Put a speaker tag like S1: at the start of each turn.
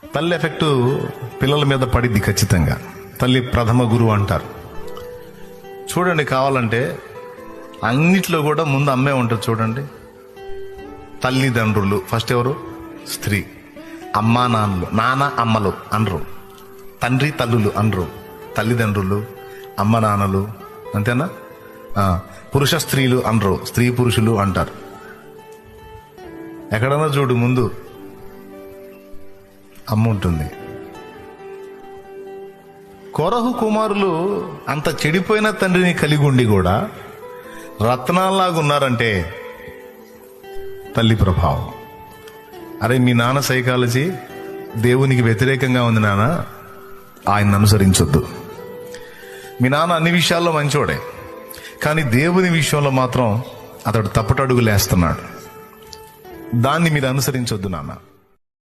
S1: తల్లి ఎఫెక్టు పిల్లల మీద పడిద్ది ఖచ్చితంగా. తల్లి ప్రథమ గురువు అంటారు. చూడండి, కావాలంటే అన్నిట్లో కూడా ముందు అమ్మే ఉంటుంది. చూడండి, తల్లిదండ్రులు ఫస్ట్ ఎవరు? స్త్రీ. అమ్మా నాన్నలు, నాన్న అమ్మలు అనరు, తండ్రి తల్లులు అనరు, తల్లిదండ్రులు అమ్మ నాన్నలు, అంతేనా? పురుష స్త్రీలు అనరు, స్త్రీ పురుషులు అంటారు. ఎక్కడన్నా చూడు, ముందు అమ్మ ఉంటుంది. కొరహు కుమారులు అంత చెడిపోయిన తండ్రిని కలిగి ఉండి కూడా రత్నాల్లాగా ఉన్నారంటే తల్లి ప్రభావం. అరే, మీ నాన్న సైకాలజీ దేవునికి వ్యతిరేకంగా ఉంది నాన్న, ఆయన అనుసరించొద్దు. మీ నాన్న అన్ని విషయాల్లో మంచోడే, కానీ దేవుని విషయంలో మాత్రం అతడు తప్పటడుగులేస్తున్నాడు. దాన్ని మీరు అనుసరించొద్దు నాన్న.